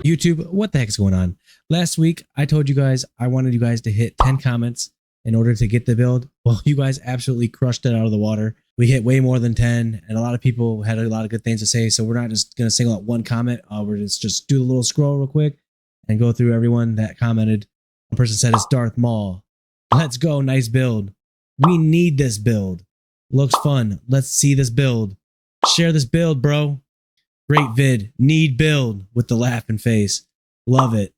YouTube, what the heck's going on? Last week, I told you guys I wanted you guys to hit 10 comments in order to get the build. Well, you guys absolutely crushed it out of the water. We hit way more than 10, and a lot of people had a lot of good things to say, so we're not just going to single out one comment. We're just do a little scroll real quick and go through everyone that commented. One person said it's Darth Maul. Let's go, nice build. We need this build. Looks fun. Let's see this build. Share this build, bro. Great vid. Need build with the laughing face. Love it.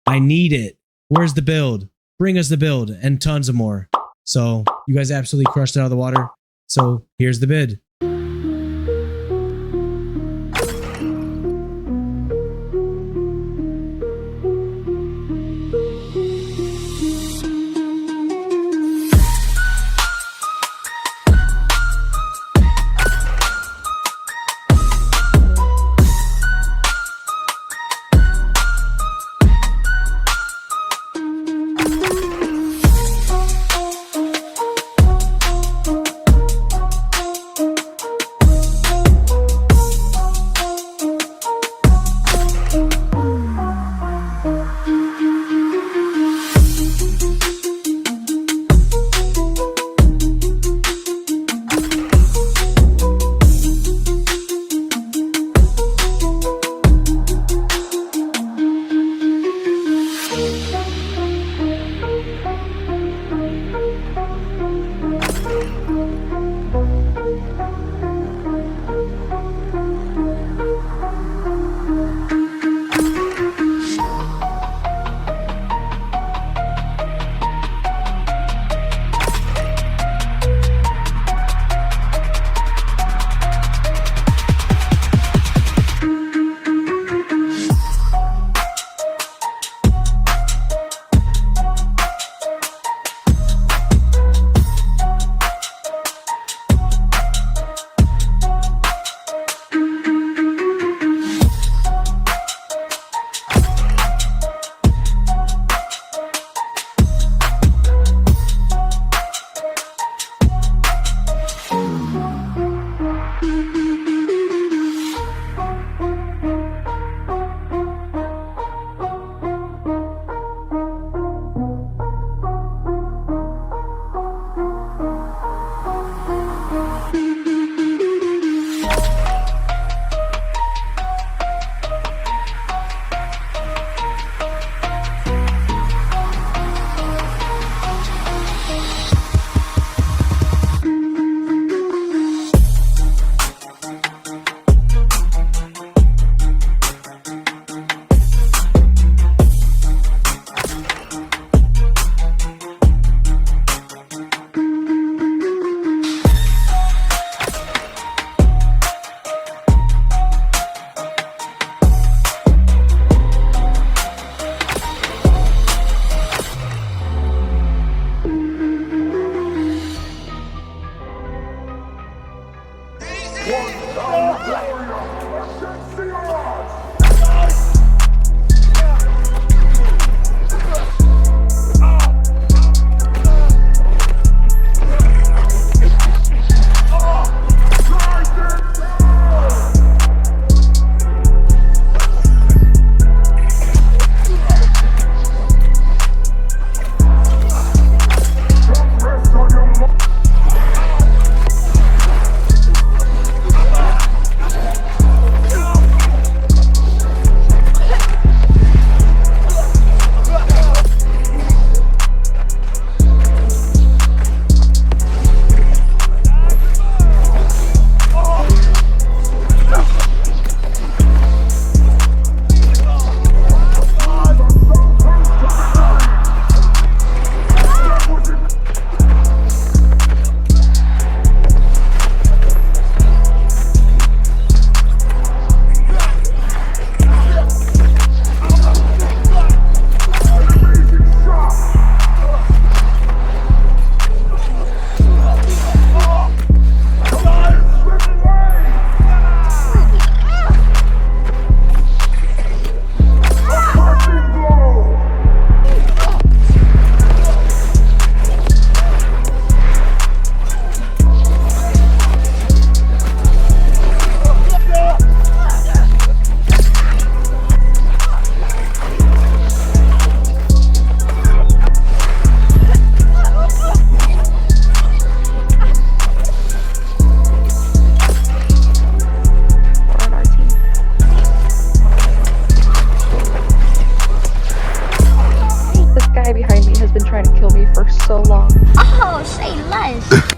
I need it. Where's the build? Bring us the build and tons of more. So you guys absolutely crushed it out of the water. So here's the bid. so long. Oh, say less.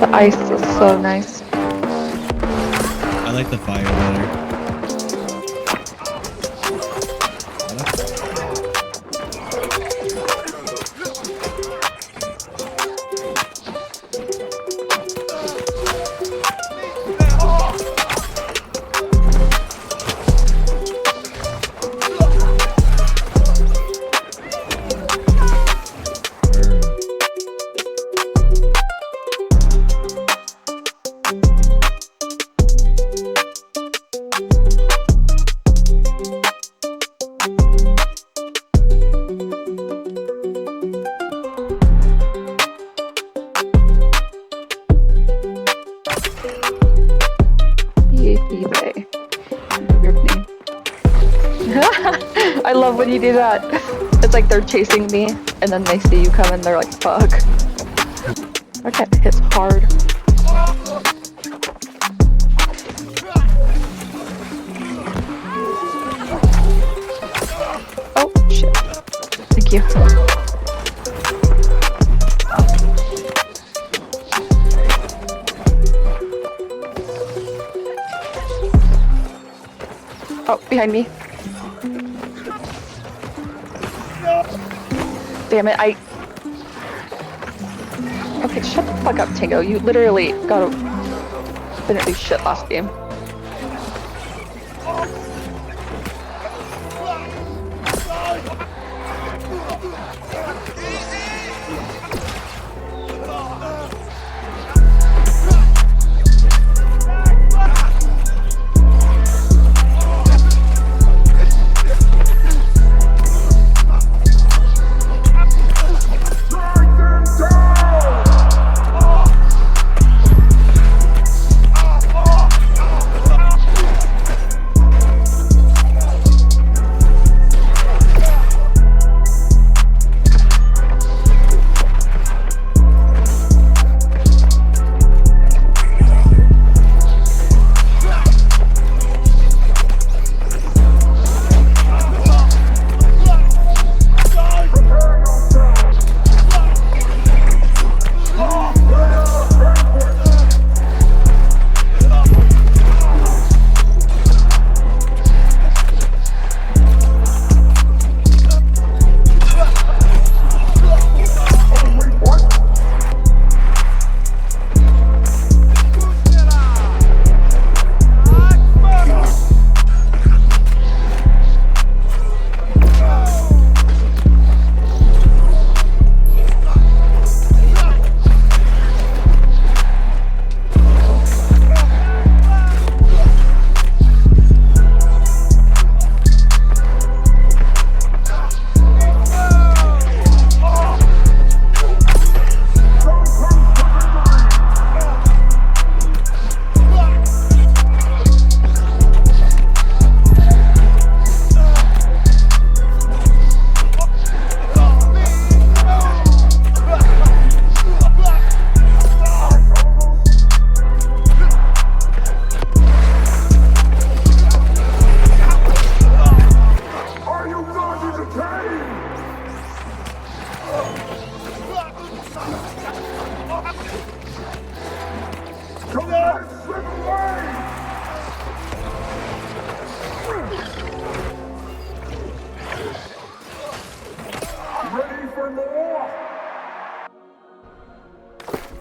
The ice is so nice. I like the fire better. Weird name. I love when you do that. It's like they're chasing me, and then they see you come and they're like, fuck. That cat hits hard. Oh, shit. Thank you. Oh, behind me. Damn it, Okay, shut the fuck up, Tango. You literally didn't do shit last game.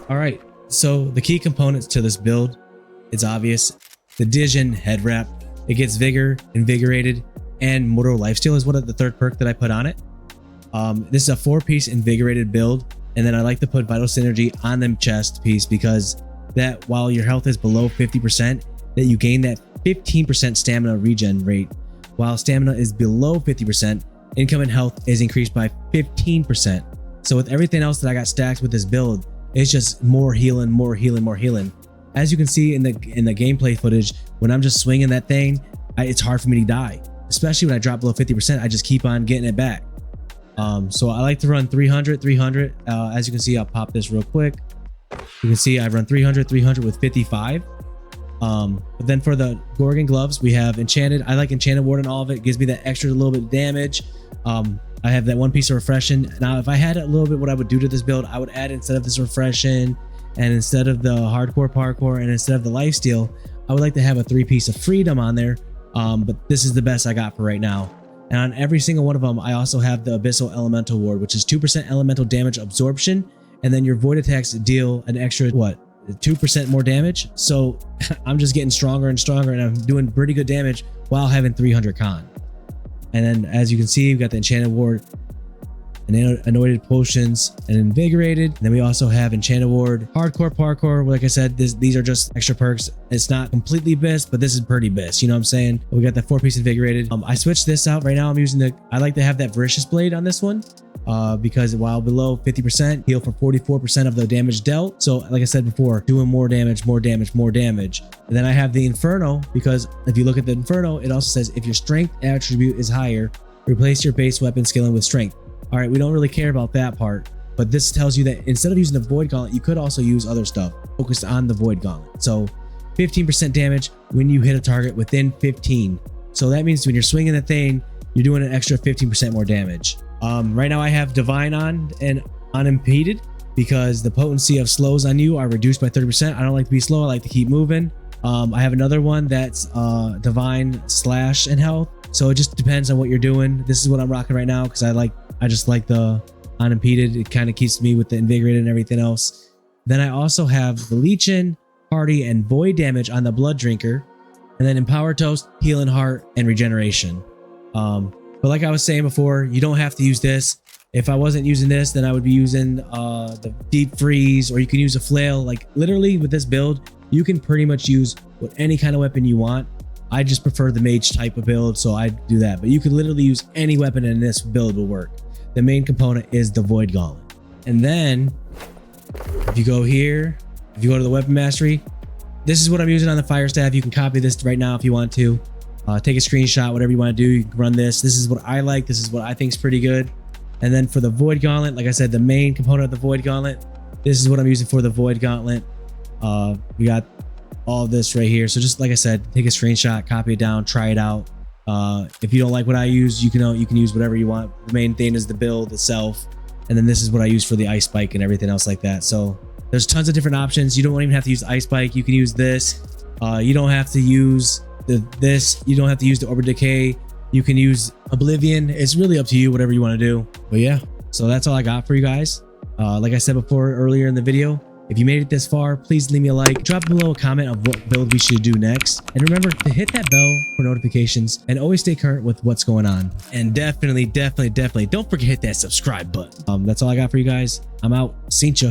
All right, so the key components to this build, it's obvious. The Dijon head wrap, it gets vigor, invigorated, and mortal lifesteal is the third perk that I put on it. This is a 4-piece invigorated build, and then I like to put vital synergy on the chest piece because that while your health is below 50%, that you gain that 15% stamina regen rate. While stamina is below 50%, income and health is increased by 15%. So with everything else that I got stacked with this build, it's just more healing, more healing, more healing. As you can see in the gameplay footage, when I'm just swinging that thing, it's hard for me to die. Especially when I drop below 50%, I just keep on getting it back. So I like to run 300, 300. As you can see, I'll pop this real quick. You can see I run 300, 300 with 55. But then for the Gorgon gloves, we have Enchanted. I like Enchanted Ward on all of it. It gives me that extra little bit of damage. I have that 1 piece of refreshing. Now, if I had a little bit, what I would do to this build, I would add, instead of this refreshing and instead of the hardcore parkour and instead of the lifesteal, I would like to have a 3-piece of freedom on there. But this is the best I got for right now. And on every single one of them, I also have the Abyssal Elemental Ward, which is 2% elemental damage absorption. And then your void attacks deal an extra, 2% more damage. So I'm just getting stronger and stronger, and I'm doing pretty good damage while having 300 con. And then as you can see, we've got the Enchanted Ward, and Anointed Potions, and Invigorated. And then we also have Enchanted Ward, Hardcore Parkour. Like I said, these are just extra perks. It's not completely BiS, but this is pretty BiS. You know what I'm saying? We got that 4-piece Invigorated. I switched this out. Right now I'm using I like to have that Voracious Blade on this one. Because while below 50%, heal for 44% of the damage dealt. So like I said before, doing more damage, more damage, more damage. And then I have the Inferno, because if you look at the Inferno, it also says if your strength attribute is higher, replace your base weapon scaling with strength. All right, we don't really care about that part, but this tells you that instead of using the Void Gauntlet, you could also use other stuff focused on the Void Gauntlet. So 15% damage when you hit a target within 15. So that means when you're swinging the thing, you're doing an extra 15% more damage. Right now I have Divine on and Unimpeded because the potency of slows on you are reduced by 30%. I don't like to be slow. I like to keep moving. I have another one that's Divine Slash and Health. So it just depends on what you're doing. This is what I'm rocking right now because I just like the Unimpeded. It kind of keeps me with the Invigorated and everything else. Then I also have the Leechin, Party, and Void damage on the Blood Drinker. And then Empower Toast, Healing Heart, and Regeneration. But like I was saying before, you don't have to use this. If I wasn't using this, then I would be using the Deep Freeze, or you can use a Flail. Like literally with this build, you can pretty much use any kind of weapon you want. I just prefer the mage type of build, so I do that. But you can literally use any weapon and this build will work. The main component is the Void Gauntlet. And then if you go here, if you go to the weapon mastery, this is what I'm using on the fire staff. You can copy this right now if you want to. Take a screenshot, whatever you want to do, you can run this. This is what I like. This is what I think is pretty good. And then for the Void Gauntlet, like I said, the main component of the Void Gauntlet, this is what I'm using for the Void Gauntlet. We got all of this right here. So just like I said, take a screenshot, copy it down, try it out. If you don't like what I use, you can use whatever you want. The main thing is the build itself. And then this is what I use for the ice spike and everything else like that. So there's tons of different options. You don't even have to use the ice spike. You can use this. You don't have to use this. You don't have to use the Orb of Decay. You can use Oblivion. It's really up to you, whatever you want to do. But yeah, so that's all I got for you guys. Like I said before earlier in the video, if you made it this far, please leave me a like. Drop below a comment of what build we should do next. And remember to hit that bell for notifications and always stay current with what's going on. And definitely don't forget to hit that subscribe button. That's all I got for you guys. I'm out. Seen ya.